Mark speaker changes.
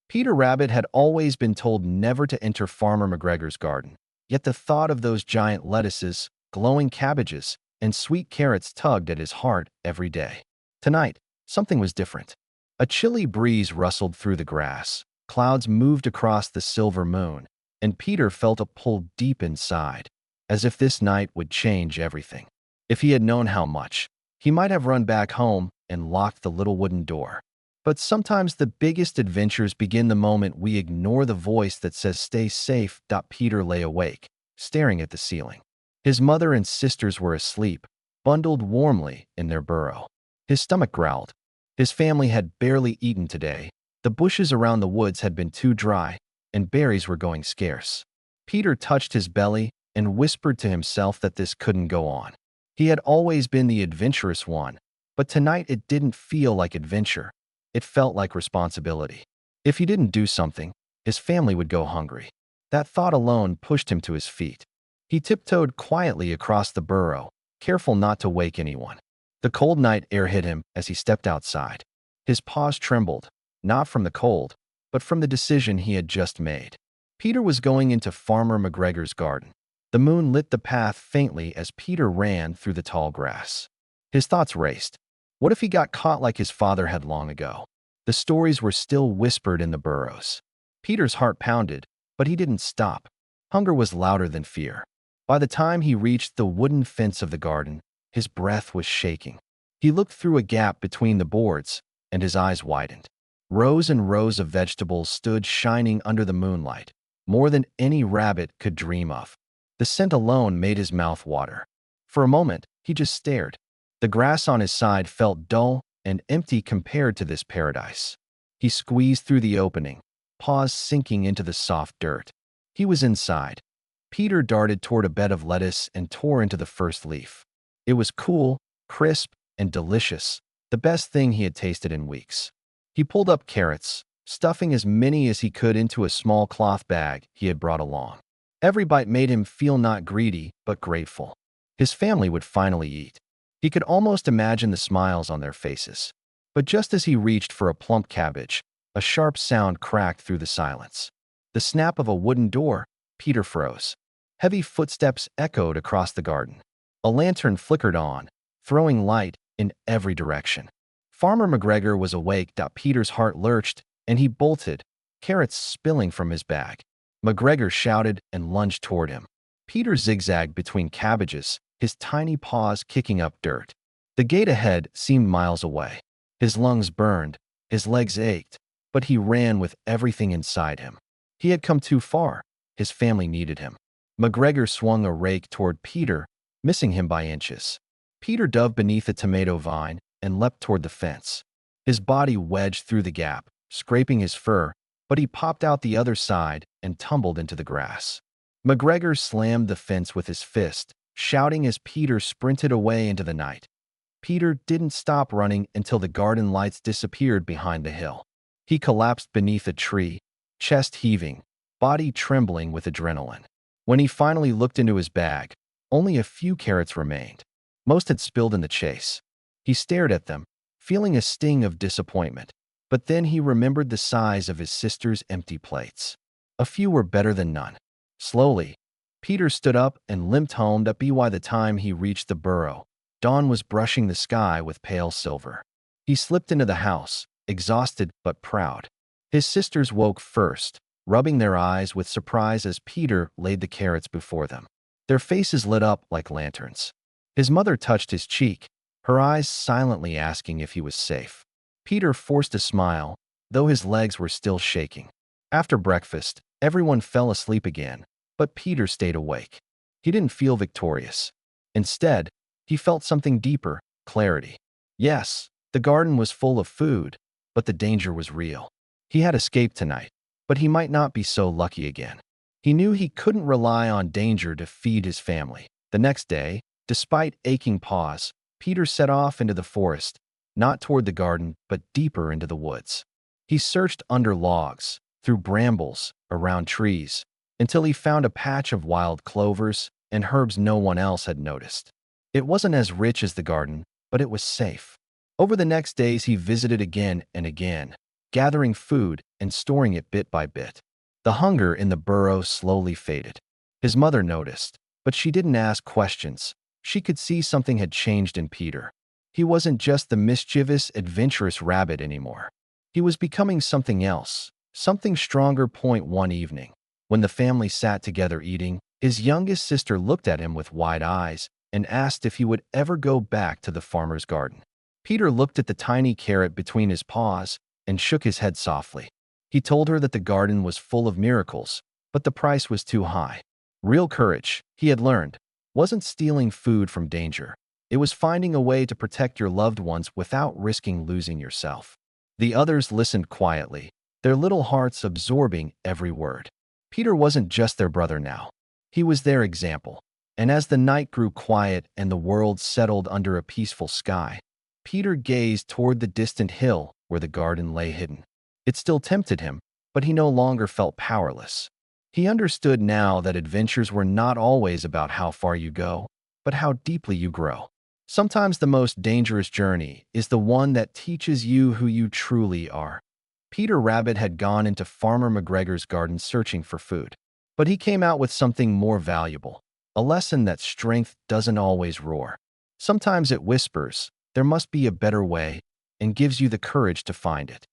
Speaker 1: Peter Rabbit had always been told never to enter Farmer McGregor's garden, yet the thought of those giant lettuces, glowing cabbages, and sweet carrots tugged at his heart every day. Tonight, something was different. A chilly breeze rustled through the grass, clouds moved across the silver moon, and Peter felt a pull deep inside, as if this night would change everything. If he had known how much, he might have run back home and locked the little wooden door. But sometimes the biggest adventures begin the moment we ignore the voice that says stay safe. Peter lay awake, staring at the ceiling. His mother and sisters were asleep, bundled warmly in their burrow. His stomach growled. His family had barely eaten today. The bushes around the woods had been too dry, and berries were going scarce. Peter touched his belly and whispered to himself that this couldn't go on. He had always been the adventurous one, but tonight it didn't feel like adventure. It felt like responsibility. If he didn't do something, his family would go hungry. That thought alone pushed him to his feet. He tiptoed quietly across the burrow, careful not to wake anyone. The cold night air hit him as he stepped outside. His paws trembled, not from the cold, but from the decision he had just made. Peter was going into Farmer McGregor's garden. The moon lit the path faintly as Peter ran through the tall grass. His thoughts raced. What if he got caught like his father had long ago? The stories were still whispered in the burrows. Peter's heart pounded, but he didn't stop. Hunger was louder than fear. By the time he reached the wooden fence of the garden, his breath was shaking. He looked through a gap between the boards, and his eyes widened. Rows and rows of vegetables stood shining under the moonlight, more than any rabbit could dream of. The scent alone made his mouth water. For a moment, he just stared. The grass on his side felt dull and empty compared to this paradise. He squeezed through the opening, paws sinking into the soft dirt. He was inside. Peter darted toward a bed of lettuce and tore into the first leaf. It was cool, crisp, and delicious, the best thing he had tasted in weeks. He pulled up carrots, stuffing as many as he could into a small cloth bag he had brought along. Every bite made him feel not greedy, but grateful. His family would finally eat. He could almost imagine the smiles on their faces. But just as he reached for a plump cabbage, a sharp sound cracked through the silence. The snap of a wooden door. Peter froze. Heavy footsteps echoed across the garden. A lantern flickered on, throwing light in every direction. Farmer McGregor was awake. Peter's heart lurched, and he bolted, carrots spilling from his bag. McGregor shouted and lunged toward him. Peter zigzagged between cabbages, his tiny paws kicking up dirt. The gate ahead seemed miles away. His lungs burned, his legs ached, but he ran with everything inside him. He had come too far. His family needed him. McGregor swung a rake toward Peter, missing him by inches. Peter dove beneath a tomato vine and leapt toward the fence. His body wedged through the gap, scraping his fur, but he popped out the other side and tumbled into the grass. McGregor slammed the fence with his fist, shouting as Peter sprinted away into the night. Peter didn't stop running until the garden lights disappeared behind the hill. He collapsed beneath a tree, chest heaving, body trembling with adrenaline. When he finally looked into his bag, only a few carrots remained. Most had spilled in the chase. He stared at them, feeling a sting of disappointment. But then he remembered the size of his sister's empty plates. A few were better than none. Slowly, Peter stood up and limped home. By the time he reached the burrow, dawn was brushing the sky with pale silver. He slipped into the house, exhausted but proud. His sisters woke first, rubbing their eyes with surprise as Peter laid the carrots before them. Their faces lit up like lanterns. His mother touched his cheek, her eyes silently asking if he was safe. Peter forced a smile, though his legs were still shaking. After breakfast, everyone fell asleep again, but Peter stayed awake. He didn't feel victorious. Instead, he felt something deeper, clarity. Yes, the garden was full of food, but the danger was real. He had escaped tonight, but he might not be so lucky again. He knew he couldn't rely on danger to feed his family. The next day, despite aching paws, Peter set off into the forest, not toward the garden, but deeper into the woods. He searched under logs, through brambles, around trees, until he found a patch of wild clovers and herbs no one else had noticed. It wasn't as rich as the garden, but it was safe. Over the next days he visited again and again, gathering food and storing it bit by bit. The hunger in the burrow slowly faded. His mother noticed, but she didn't ask questions. She could see something had changed in Peter. He wasn't just the mischievous, adventurous rabbit anymore. He was becoming something else, something stronger. One evening, when the family sat together eating, his youngest sister looked at him with wide eyes and asked if he would ever go back to the farmer's garden. Peter looked at the tiny carrot between his paws and shook his head softly. He told her that the garden was full of miracles, but the price was too high. Real courage, he had learned, wasn't stealing food from danger. It was finding a way to protect your loved ones without risking losing yourself. The others listened quietly, their little hearts absorbing every word. Peter wasn't just their brother now. He was their example. And as the night grew quiet and the world settled under a peaceful sky, Peter gazed toward the distant hill where the garden lay hidden. It still tempted him, but he no longer felt powerless. He understood now that adventures were not always about how far you go, but how deeply you grow. Sometimes the most dangerous journey is the one that teaches you who you truly are. Peter Rabbit had gone into Farmer McGregor's garden searching for food, but he came out with something more valuable, a lesson that strength doesn't always roar. Sometimes it whispers, "There must be a better way," and gives you the courage to find it.